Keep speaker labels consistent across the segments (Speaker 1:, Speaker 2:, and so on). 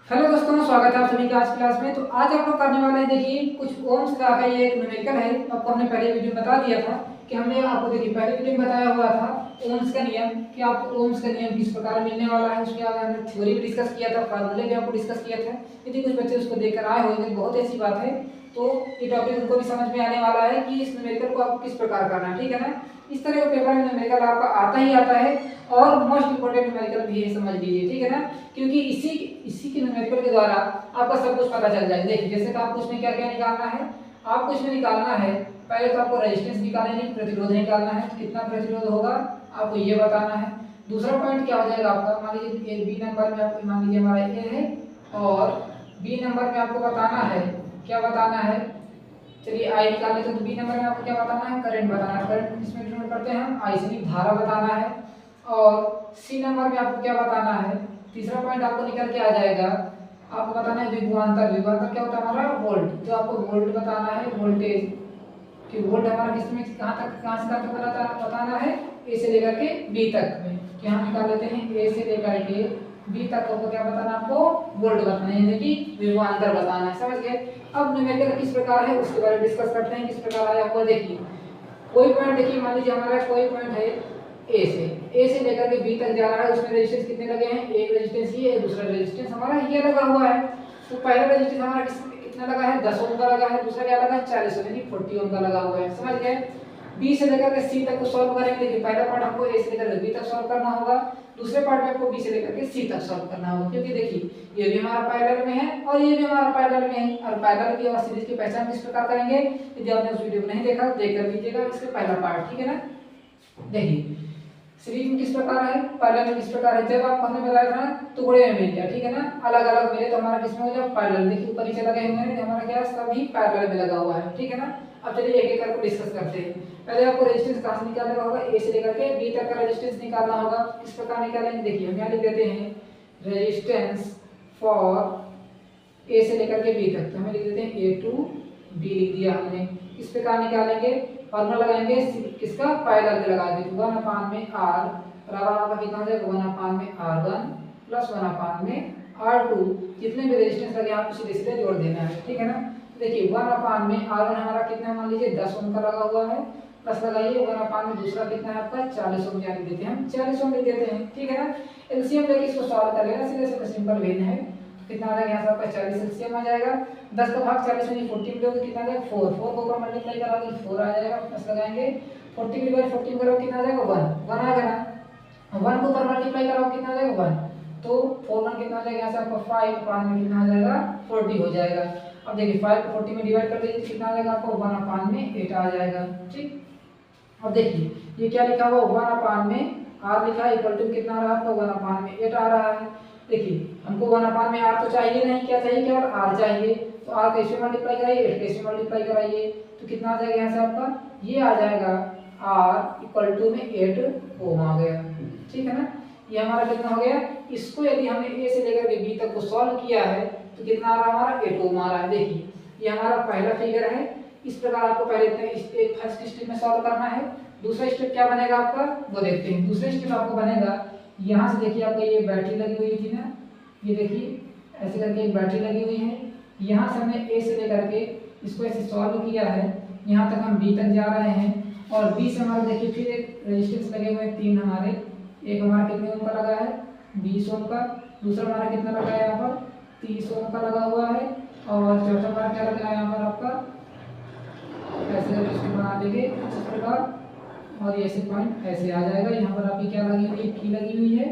Speaker 1: Hello दोस्तों, स्वागत है आप सभी का आज क्लास में। तो आज आप लोग करने वाले हैं, देखिए कुछ ओम्स का ये एक न्यूमेरिकल है। आपको हमने पहले वीडियो में बता दिया था कि हमने आपको देखिए पहले वीडियो में बताया हुआ था ओम्स का नियम, कि आपको ओम्स का नियम किस प्रकार मिलने वाला है। उसके बाद हमने थ्योरी भी डिस्कस किया था, फार्मूले भी आपको डिस्कस किया था। यदि कुछ बच्चे उसको देखकर आए होंगे तो बहुत ऐसी बात है, तो ये टॉपिक उनको भी समझ में आने वाला है कि इस न्यूमेरिकल को आपको किस प्रकार करना है। ठीक है ना, इस तरह का पेपर में न्यूमेरिकल आपका आता ही आता है और मोस्ट इंपोर्टेंट न्यूमेरिकल भी है, समझ लीजिए। ठीक है ना, क्योंकि इसी के न्यूमेरिकल के द्वारा आपका सब कुछ पता चल जाएगा। देखिए जैसे कि आपको इसमें क्या क्या निकालना है, आपको इसमें निकालना है पहले तो आपको रेजिस्टेंस निकालना है, प्रतिरोध निकालना है, कितना प्रतिरोध होगा आपको ये बताना है। दूसरा पॉइंट क्या हो जाएगा आपका, मान लीजिए बी नंबर में आपको मान लीजिए हमारा ये है और बी नंबर में आपको बताना है, क्या बताना है, चलिए आई निकाल लेते हैं। तो बी नंबर में आपको क्या बताना है, करंट बताना है। करंट किसमें डिनोट करते हैं हम, आई से, धारा बताना है। और सी नंबर में आपको क्या बताना है, तीसरा पॉइंट आपको निकल के आ जाएगा, आपको बताना है विभवांतर। विभवांतर क्या होता है हमारा, वोल्ट। तो आपको वोल्ट बताना है, वोल्टेज कि वोल्ट हमारा किसमें कहाँ से कहाँ तक बताना है, ए से लेकर के बी तक में। तो यहाँ निकाल लेते हैं ए से लेकर के बी तक को क्या बताना है, आपको वोल्ट बताना है, यानी कि विभवांतर बताना है। समझ गए। अब न्यूमेरिकल किस प्रकार है उसके बारे में डिस्कस करते हैं, किस प्रकार आया हुआ। देखिए कोई पॉइंट, देखिए मान लीजिए हमारा कोई पॉइंट है ए से लेकर के बी तक जा रहा है, उसमें रेजिस्टेंस कितने लगे हैं, एक रेजिस्टेंस ये है, दूसरा रेजिस्टेंस हमारा ये लगा हुआ है। तो पहला रेजिस्टेंस हमारा कितना लगा है, 10 ओम का लगा है, दूसरा क्या लगा है, 40 ओम यानी 40 ओम का लगा हुआ है। समझ गए। बी से लेकर के सी तक को सॉल्व करेंगे। देखिए पहला पार्ट हमको ए से लेकर के बी तक सॉल्व करना होगा, दूसरे पार्ट में आपको बी से लेकर के सी तक सॉल्व करना होगा। क्योंकि देखिए ये भी हमारा पैरेलल में है और ये भी हमारा पैरेलल में है। और पैरेलल की और सीरीज की पहचान किस प्रकार करेंगे, यदि आपने उस वीडियो को नहीं देखा देख कर लीजिएगा, इसका पहला पार्ट। ठीक है ना, देखिए सीरीज में किस प्रकार है, पैरेलल में किस प्रकार है। जब आप हमने बताया था टुकड़े में मिल गया, ठीक है ना, अलग अलग मिले तो हमारा किसमें हो जाए, पैरेलल। देखिए ऊपर नीचे लगे हुए हैं, हमारा क्या सभी पैरेलल में लगा हुआ है। ठीक है ना, अब चलिए एक एक करके डिस्कस करते हैं। पहले आपको रेजिस्टेंस कहां से निकालना होगा, ए से लेकर के बी तक का रेजिस्टेंस निकालना होगा। किस प्रकार निकालेंगे, देखिए हम यहाँ लिख देते हैं रेजिस्टेंस फॉर ए से लेकर के बी तक, तो हमें लिख देते हैं ए टू बी लिख दिया हमने। किस प्रकार निकालेंगे, फॉर्मूला लगाएंगे किसका, पैरेलल के लगा देंगे। 1 में आर बराबर आपका कितना हो जाएगा, 1 में R1 प्लस 1 में R2। जितने भी रेजिस्टेंस लगे आपको सीधे सीधे जोड़ देना है। ठीक है ना, देखिए 1 में R1 हमारा कितना मान लीजिए 10 ओम का लगा हुआ है, प्लस लगाइए 1 में दूसरा कितना है आपका 40 ओम, यानी देते हैं हम 40 ओम लिख देते हैं। ठीक है ना, एलसीएम लेके इसको सॉल्व कर लेना, सीधे सीधे सिंपल वे है। कितना आ जाएगा यहाँ से आपका 40 एलसीएम आ जाएगा, 10 का भाग 40 में 40 मिलोगे कितना आ जाएगा 4, 4 को ऊपर मल्टीप्लाई कराओगे 4 आ जाएगा, प्लस लगाएंगे 40 डिवाइड 14 करोगे कितना आ जाएगा 1 आ गया ना, 1 को ऊपर मल्टीप्लाई कराओ कितना आ जाएगा 1, तो 4 1 कितना आ जाएगा यहाँ से आपका 5, 5 में कितना आ जाएगा 40 हो जाएगा। अब देखिए 5 को 40 में डिवाइड कर दीजिए कितना आ जाएगा आपको 1 में 8 आ जाएगा। ठीक, अब देखिए ये क्या लिखा हुआ 1 में r लिखा है, इक्वल टू कितना आ रहा है आपका 1 में 8 आ रहा है। देखिए हमको 1 में r तो चाहिए नहीं, क्या चाहिए, केवल r चाहिए। तो r कैसे मल्टीप्लाई कराइए, 8 कैसे मल्टीप्लाई कराइए, तो कितना आ जाएगा यहाँ से आपका ये आ जाएगा r इक्वल टू में 8 ओम आ गया। ठीक है ना, ये हमारा कितना हो गया। इसको यदि हमने a से लेकर के b तक को सॉल्व किया है तो कितना आ रहा है हमारा 8 ओम आ रहा है। देखिए ये हमारा पहला फिगर है। इस प्रकार आपको पहले इस फर्स्ट स्टेप में सॉल्व करना है। दूसरा स्टेप क्या बनेगा आपका वो देखते हैं। दूसरा स्टेप आपको बनेगा, यहाँ से देखिए आपका ये बैटरी लगी हुई थी ना, ये देखिए ऐसे करके एक बैटरी लगी हुई है। यहाँ से हमने ए से लेकर के इसको ऐसे सॉल्व किया है, यहाँ तक हम बी तक जा रहे हैं। और बी से हमारा देखिए फिर एक रेजिस्टेंस लगे हुए हैं 3 हमारे, एक हमारा कितने ओम का लगा है 20 ओम का, दूसरा हमारा कितना लगा है यहाँ पर 30 ओम का लगा हुआ है, और चौथा हमारा क्या लगा है यहाँ पर आपका, ऐसे करके इसको बना देंगे इस प्रकार, और ये ऐसे पॉइंट ऐसे आ जाएगा। यहाँ पर आपकी क्या लगी हुई है, की लगी हुई है,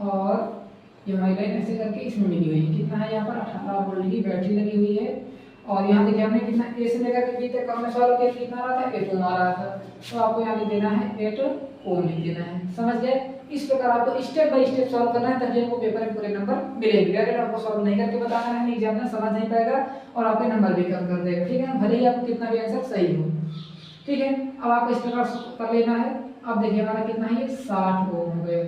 Speaker 1: और ये हमारी लाइन ऐसे करके इसमें मिली हुई है। कितना है यहाँ पर 18 वोल्ट की बैटरी लगी हुई है। और यहाँ देखिए हमने कितना ए से लेकर के बी तक हमने सॉल्व किया, कितना आ रहा था 8 ओम आ रहा था, तो आपको यहाँ लिख देना है 8 ओम लिख देना है। समझ गए। इस प्रकार आपको स्टेप बाय स्टेप सॉल्व करना है, तभी आपको पेपर में पूरे नंबर मिलेंगे। अगर आपको सॉल्व नहीं करके बताना है, एग्जामिनर समझ नहीं पाएगा और आपके नंबर भी कम कर देगा। ठीक है ना, भले ही आपको कितना भी आंसर सही हो। ठीक है, अब आपको इस प्रकार कर लेना है। अब देखिए हमारा कितना है, 60 ओम हो गया।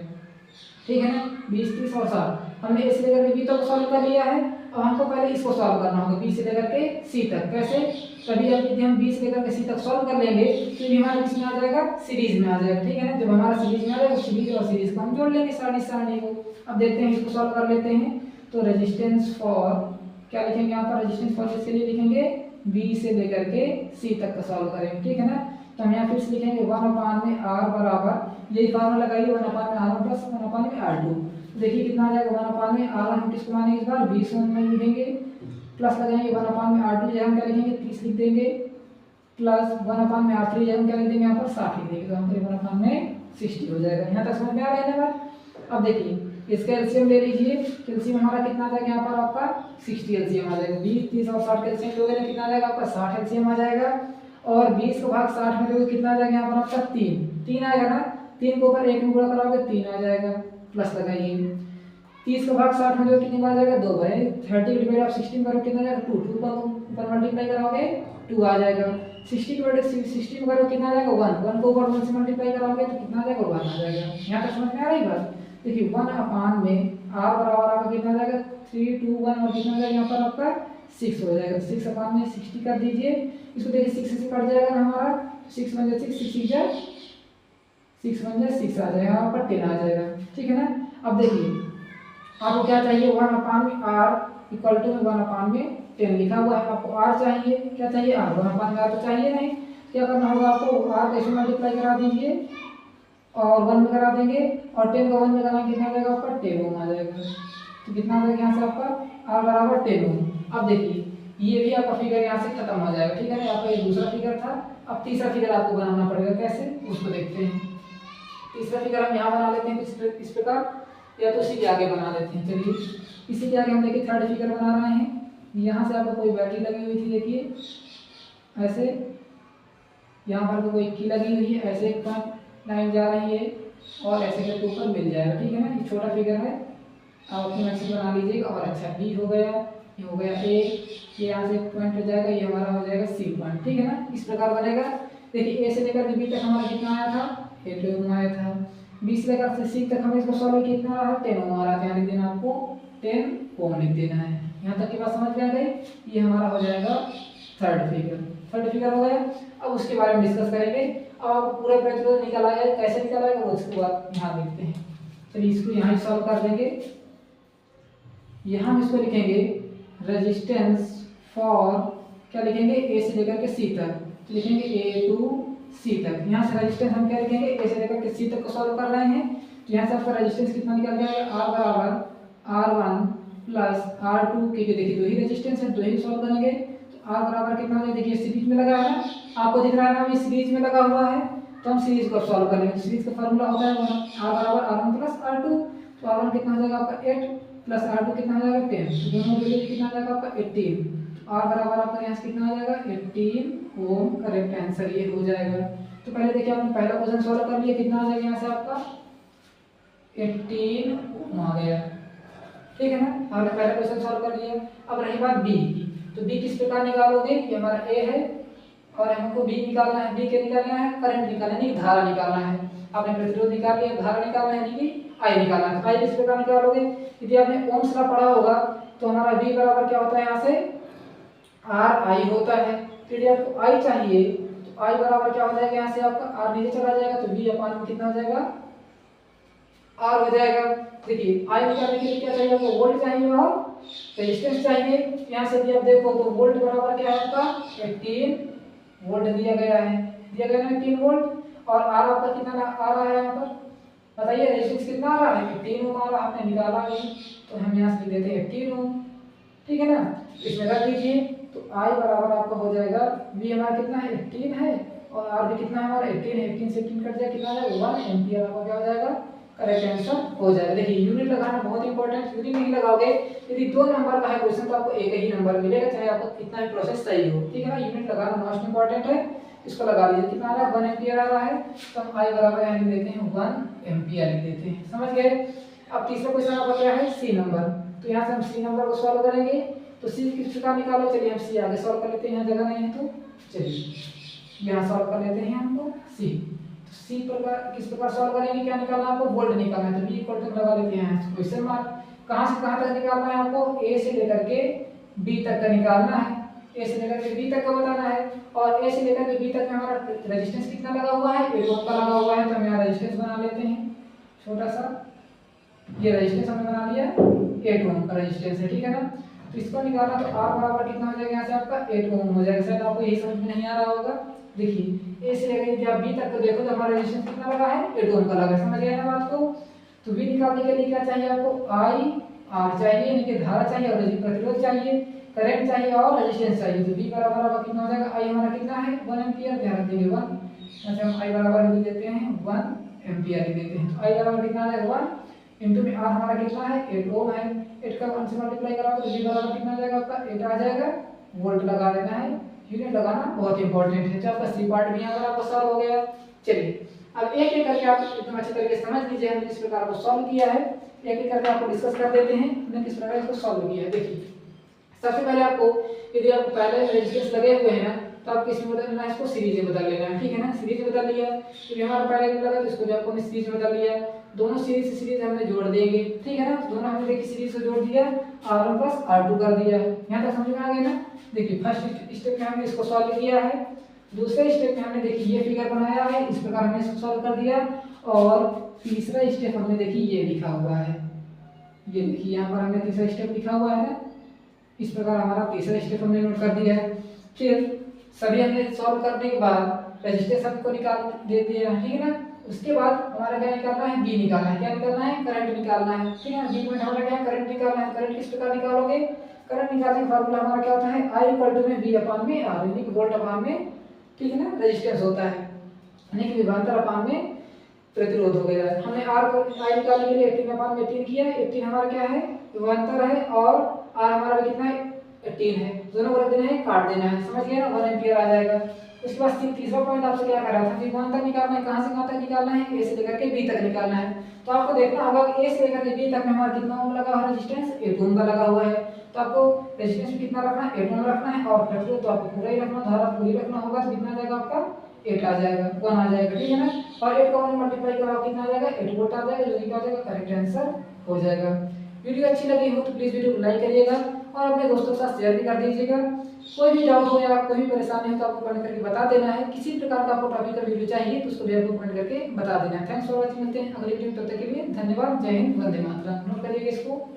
Speaker 1: ठीक है ना, 20 30 और 60 हमने ए से लेकर के बी तक सॉल्व कर लिया है। अब हमको पहले इसको सॉल्व करना होगा बी से लेकर के सी तक। कैसे, तभी यदि हम बी से लेकर के सी तक सॉल्व कर लेंगे तो ये हमारा किसमें आ जाएगा, सीरीज में आ जाएगा। ठीक है ना, जब हमारा सीरीज में आ जाएगा सीरीज और सीरीज को हम जोड़ लेंगे सारणी को। अब देखते हैं इसको सॉल्व कर लेते हैं। तो रेजिस्टेंस फॉर क्या लिखेंगे यहाँ पर, रेजिस्टेंस फॉर इसके लिए लिखेंगे बी से लेकर के सी तक का सॉल्व करेंगे, ठीक है ना। तो हम यहाँ फिर से लिखेंगे 1/r बराबर यही फार्मूला लगाइए 1/r1 प्लस 1/r2। देखिए कितना आ जाएगा 1/r1 हम किसको मानेंगे इस बार 20 में लिखेंगे, प्लस लगाएंगे 1/r2 जो हम क्या लिखेंगे 30 लिख देंगे, प्लस 1/r3 जो हम क्या लिख देंगे यहाँ पर 60 लिख देंगे, तो हम 1/60 हो जाएगा। यहाँ तक समझ में आ रहा है ना। अब देखिए इसका एलसीएम ले लीजिए, एलसीएम हमारा कितना आ जाएगा यहाँ पर आपका 60 एलसीएम आ जाएगा, 20 30 और 60 एलसीएम लोगे ना कितना आ जाएगा आपका 60 एलसीएम आ जाएगा। और 20 को भाग 60 में लोगे कितना आ जाएगा यहाँ पर आपका 3 आएगा ना, 3 को ऊपर 1 में गुणा कराओगे 3 आ जाएगा, प्लस लगाइए 30 को भाग 60 में लोगे कितनी बार आ जाएगा 2 बार, 30 डिवाइड आप 16 करोगे कितना आ जाएगा 2 को ऊपर मल्टीप्लाई कराओगे 2 आ जाएगा, 60 डिवाइड 60 में करोगे कितना आ जाएगा 1 को ऊपर 1 से मल्टीप्लाई कराओगे तो कितना आ जाएगा 1 आ जाएगा। यहाँ तक समझ में आ रही बात। देखिए 1/r बराबर आपका कितना आ जाएगा 3 2 1 और कितना आ जाएगा यहाँ पर आपका 6 हो जाएगा, 6/60 कर दीजिए। इसको देखिए 6 से कट जाएगा ना हमारा, 6 1 जा 6 6 जा 6 आ जाएगा, यहाँ पर 10 आ जाएगा, ठीक है ना। अब देखिए आपको क्या चाहिए 1/r इक्वल टू 1/10 लिखा हुआ है, आपको r चाहिए, क्या चाहिए r, 1/r तो चाहिए नहीं, क्या करना होगा आपको r कैसे मल्टीप्लाई करा दीजिए और 1 में करा देंगे और 10 को 1 में कराएंगे कितना आ जाएगा आपका 10 ओम आ जाएगा। तो कितना आ जाएगा यहाँ से आपका r बराबर 10 ओम। अब देखिए ये भी आपका फिगर यहाँ से खत्म हो जाएगा, ठीक है ना। आपका ये दूसरा फिगर था, अब तीसरा फिगर आपको बनाना पड़ेगा, कैसे उसको देखते हैं। तीसरा फिगर हम यहाँ बना लेते हैं इस प्रकार, या तो इसी के आगे बना लेते हैं। चलिए इसी के आगे हम देखिए थर्ड फिगर बना रहे हैं। यहाँ से आपको कोई बैटरी लगी हुई थी, देखिए ऐसे यहाँ पर कोई की लगी हुई है, ऐसे एक लाइन जा रही है और ऐसे करके ऊपर मिल जाएगा, ठीक है ना। ये छोटा फिगर है, आप अपने मन से बना लीजिएगा। और अच्छा बी हो गया, ये हो गया ए, ये यहाँ से पॉइंट हो जाएगा, ये हमारा हो जाएगा सी पॉइंट, ठीक है ना। इस प्रकार बनेगा। देखिए ए से लेकर के बी तक हमारा कितना आया था 8 ओम आया था, बी से लेकर सी तक हमें इसको सॉल्व कितना रहा 10 ओम आ रहा था, यहाँ लिख देना आपको 10 ओम लिख देना है। यहाँ तक की बात समझ में आ गई। ये हमारा हो जाएगा थर्ड फिगर हो गया। अब उसके बारे में डिस्कस करेंगे। अब आप पूरा प्रतिरोध निकाला है, कैसे निकाला है वो उसके बाद यहाँ देखते हैं। चलिए इसको यहाँ ही सॉल्व कर देंगे। यहाँ हम इसको लिखेंगे रेजिस्टेंस फॉर, क्या लिखेंगे ए से लेकर के सी तक, तो लिखेंगे ए टू सी तक। यहाँ से रेजिस्टेंस हम क्या लिखेंगे ए से लेकर के सी तक को सॉल्व कर रहे हैं, तो यहाँ से आपका रेजिस्टेंस कितना निकल जाएगा R बराबर R1 प्लस R2, क्योंकि देखिए दो ही रेजिस्टेंस है, दो ही सॉल्व करेंगे तो R बराबर कितना हो जाएगा, देखिए सीरीज में लगा है ना, आपको दिख रहा है ना, ये सीरीज में लगा हुआ है, तो हम सीरीज को सॉल्व करेंगे। सीरीज का फार्मूला होता है R बराबर R1 प्लस R2, तो R1 कितना हो जाएगा आपका 8 प्लस R2 कितना हो जाएगा 10, तो दोनों के लिए कितना आ जाएगा आपका 18, R बराबर आपका यहाँ से कितना आ जाएगा 18 ओम। करेक्ट आंसर ये हो जाएगा। तो पहले देखिए आपने पहला क्वेश्चन सॉल्व कर लिया, कितना आ जाएगा यहाँ से आपका 18 ओम आ गया, ठीक है ना। आपने पहला क्वेश्चन सॉल्व कर लिया। अब रही बात बी की, तो बी किस प्रकार निकालोगे, ये हमारा ए है और हमको बी निकालना है। बी के निकालना है करंट निकालना है, धारा निकालना है। आपने प्रतिरोध निकाल लिया, धारा निकालना है यानी कि आई निकालना है। आई किस प्रकार निकालोगे, यदि आपने ओम्स लॉ पढ़ा होगा तो हमारा बी बराबर क्या होता है, यहाँ से आर आई होता है। तो यदि आपको आई चाहिए तो आई बराबर क्या हो जाएगा, यहाँ से आपका आर नीचे चला जाएगा तो बी अपान में कितना हो जाएगा आर हो जाएगा। देखिए आई निकालने के लिए क्या चाहिए आपको, वोल्ट चाहिए और रेजिस्टेंस चाहिए। यहाँ से भी आप देखो तो वोल्ट बराबर क्या है आपका 18 वोल्ट दिया गया है, 18 वोल्ट। और आर आपका कितना आ रहा है यहाँ पर बताइए, रेजिस्टेंस कितना आ रहा है 18 ओम आ रहा है, आपने निकाला है तो हम यहाँ से लिख देते हैं 18 ओम, ठीक है ना। इसमें रख दीजिए तो आई बराबर आपका हो जाएगा, वी हमारा कितना है 18 है और आर भी कितना है हमारा 18 है, 18 से 18 कट जाए कितना आ जाएगा 1 एम्पियर आपका क्या हो जाएगा, करेक्ट आंसर हो जाएगा। देखिए यूनिट लगाना बहुत इंपॉर्टेंट, यूनिट नहीं लगाओगे यदि 2 नंबर का है क्वेश्चन तो आपको एक ही नंबर मिलेगा, चाहे आपको कितना भी प्रोसेस सही हो, ठीक है ना। यूनिट लगाना मोस्ट इंपॉर्टेंट है, इसको लगा लीजिए। कितना आ रहा है 1 एम्पियर आ रहा है, तो हम आई बराबर यहाँ लिख देते हैं 1 एम्पियर लिख देते हैं, समझ गए। अब तीसरा क्वेश्चन आपका क्या है सी नंबर, तो यहाँ से हम सी नंबर को सॉल्व करेंगे। तो सी किस प्रकार निकालो, चलिए हम सी आगे सॉल्व कर लेते हैं, यहाँ जगह नहीं है तो चलिए यहाँ सॉल्व कर लेते हैं हमको सी। सी प्रकार किस प्रकार सॉल्व करेंगे, क्या निकालना है आपको, वोल्ट निकालना है, तो बी इक्वल टू लगा लेते हैं क्वेश्चन मार्क। कहाँ से कहाँ तक निकालना है आपको, ए से लेकर के बी तक का निकालना है, ए से लेकर के बी तक का बताना है। और ए से लेकर के बी तक में हमारा रेजिस्टेंस कितना लगा हुआ है 8 ओम का लगा हुआ है, तो हम यहाँ रेजिस्टेंस बना लेते हैं छोटा सा। ये रेजिस्टेंस हमने बना लिया 8 ओम का रेजिस्टेंस है, ठीक है ना। तो इसको निकालना तो R बराबर कितना हो जाएगा यहाँ से आपका 8 ओम हो जाएगा। शायद आपको यही समझ में नहीं आ रहा होगा। देखिए ए से लेकर यदि आप बी तक को देखो तो हमारा रेजिस्टेंस कितना लगा है 8 ओम का लगा है। समझ गए ना बात को। तो V निकालने के लिए क्या चाहिए आपको I R चाहिए, यानी कि धारा चाहिए और प्रतिरोध चाहिए, करंट चाहिए और रेजिस्टेंस चाहिए। तो V बराबर आपका कितना हो जाएगा, I हमारा कितना है 1 एम्पीयर, ध्यान देंगे 1, अच्छा हम I बराबर लिख देते हैं 1 एम्पीयर लिख देते हैं। तो I बराबर कितना आ जाएगा 1 इंटू में R हमारा कितना है 8 ओम है, 8 का 1 से मल्टीप्लाई करा तो V बराबर कितना आ जाएगा आपका 8 आ जाएगा। वोल्ट लगा देना है, यूनिट लगाना बहुत इंपॉर्टेंट है। तो आपका सी पार्ट भी यहाँ पर आपको सॉल्व हो गया। चलिए अब एक एक करके आप एकदम अच्छे तरीके से समझ लीजिए हमने किस प्रकार को सॉल्व किया है। एक एक करके आपको डिस्कस कर देते हैं हमने किस प्रकार इसको सॉल्व किया है। देखिए सबसे पहले आपको यदि आपको पहले रेजिस्टेंस लगे हुए हैं ना तो आप किस में बदलना है, इसको सीरीज में बदल लेना है, ठीक है ना। सीरीज में बदल लिया तो हमारा पहले लगा तो इसको भी आपको सीरीज में बदल लिया। दोनों सीरीज से सीरीज हमने जोड़ देंगे, ठीक है ना। तो दोनों हमने देखिए सीरीज से जोड़ दिया, R1 प्लस R2 कर दिया। यहाँ तक समझ में आ गया ना। देखिए फर्स्ट स्टेप में हमने इसको सॉल्व किया है, दूसरे स्टेप में हमने देखिए ये फिगर बनाया है, इस प्रकार हमने इसको सॉल्व कर दिया। और तीसरा स्टेप हमने देखिए ये लिखा हुआ है, ये देखिए यहाँ पर हमने तीसरा स्टेप लिखा हुआ है ना, इस प्रकार हमारा तीसरा स्टेप हमने नोट कर दिया है। फिर सभी हमने सॉल्व करने के बाद रेजिस्टेंस हमको निकाल दे दिया, ठीक है ना। उसके बाद हमारा क्या निकालना है, बी निकालना है। क्या निकालना है, करंट निकालना है, ठीक है ना। बी में हमारा क्या है, करंट निकालना है। करंट किस प्रकार निकालोगे, करंट निकालने का फार्मूला हमारा क्या होता है, I इक्वल टू में V अपान में R, यानी कि वोल्ट अपान में, ठीक है ना, रेजिस्टेंस होता है, यानी कि विभवांतर अपान में प्रतिरोध हो गया। हमने R को I निकालने के लिए 18 अपान में 18 किया है। 18 हमारा क्या है, विभवांतर है, और R हमारा भी कितना है 18 है। दोनों को रख देना है, काट देना है, समझ गए ना, 1 एम्पीयर आ जाएगा। उसके बाद तीसरा पॉइंट आपसे क्या कर रहा था, विभवांतर निकालना है। कहां से कहां तक निकालना है, A से लेकर के B तक निकालना है। तो आपको देखना होगा A से लेकर के B तक में हमारा कितना ओम लगा हुआ है, रेजिस्टेंस 8 ओम का लगा हुआ है। तो आपको रेजिस्टेंस में कितना रखना है, 8 ओम रखना है, और प्रतिरोध तो आपको पूरा ही रखना, धारा पूरी रखना होगा। तो कितना आ जाएगा आपका 8 आ जाएगा, 1 आ जाएगा, ठीक है ना। और 8 को 1 मल्टीप्लाई करो कितना आ जाएगा 8 वोल्ट आ जाएगा, जो कि क्या हो जाएगा करेक्ट आंसर हो जाएगा। वीडियो अच्छी लगी हो तो प्लीज वीडियो को लाइक करिएगा और अपने दोस्तों के साथ शेयर भी कर दीजिएगा। कोई भी डाउट हो या कोई भी परेशानी हो तो आपको कमेंट करके बता देना है। किसी प्रकार का आपको टॉपिक का वीडियो चाहिए तो उसको भी आपको कमेंट करके बता देना है। थैंक्स फॉर वॉचिंग, मिलते हैं अगले वीडियो में, तब तक के लिए धन्यवाद। जय हिंद, वंदे मातरम। नोट करिएगा इसको।